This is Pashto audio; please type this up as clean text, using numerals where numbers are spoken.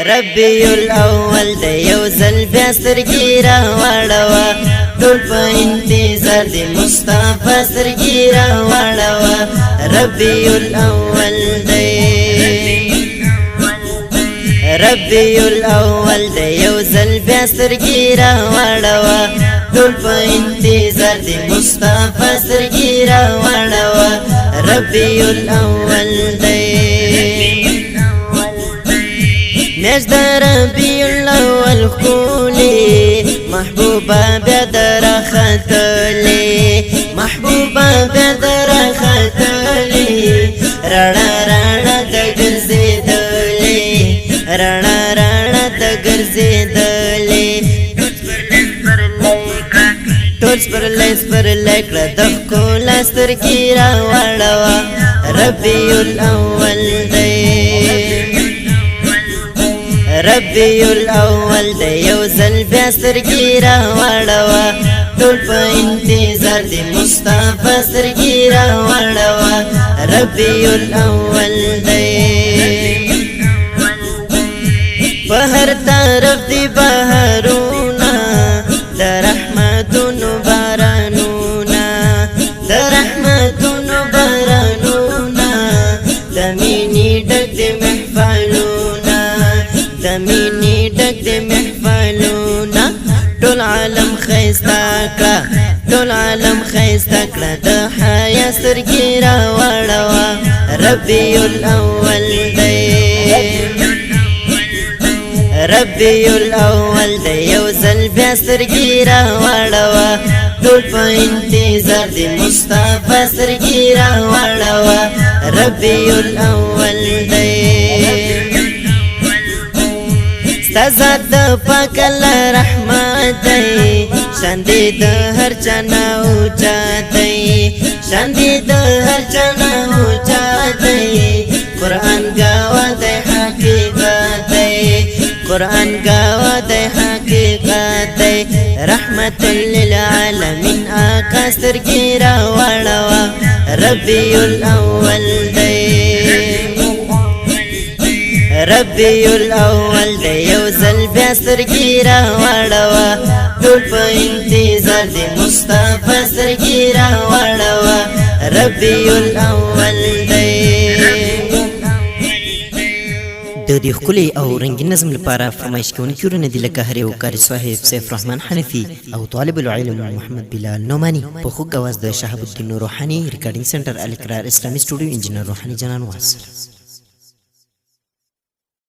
ربي الأول دی یو ځل بیا سترګې راواړوه ټول په انتظار د مصطفی سترګې راواړوه ربي الأول دی یو ځل بیا سترګې راواړوه ټول په انتظار د مصطفی سترګې راواړوه ربي الأول دی میاشت د ربیع الاول ښکلې محبوبه بیا د راختلې محبوبه بیا د راختلې رڼا رڼا د ګرځېدلې رڼا رڼا د ګرځېدلې ټول سپرلی کړه د ښکلا سترګې راواړوه ربیع الاول دی ربي الأول دی یو ځل بیا سترګې راواړوه ټول په انتظار د مصطفی سترګې راواړوه ربي الأول دی په هر طرف دی بهارونه د رحمتونو بارانونه د رحمتونو بارانونه د مینې ډک د محفلونه د مینې ډک د محفلونه ټول عالم ښایسته کړه ټول عالم ښایسته کړه د حیا سترګې راواړوه ربیع الاول دی ربیع الاول دی یو ځل بیا سترګې راواړوه ټول په انتظار د مصطفی سترګې راواړوه ربیع الاول دی ستا ذات د پاک الله رحمت دی شان دې د هر چا نه اوچت دی شان دې د هر چا نه اوچت دی قرآن ګواه دی حقیقت دی قرآن ګواه دی حقیقت دی رحمت للعالمین آقا سترګې راواړوه ربیع الاول دی ربیع الاول دی یو ځل بیا سترګې راواړوه ټول په انتظار د مصطفی سترګې راواړوه ربیع الاول دی د دې ښکلي او رنګین نظم لپاره فرمایش کوونکي ورونه دي لکه هر یو قاري صاحب سیف رحمان حنفي او طالب العلم محمد بلال نعماني په خوږ اواز د شهاب الدین روحاني ریکارډینګ سنټر الاقرار اسلامي سټوډیو انجینر روحاني جنان واصل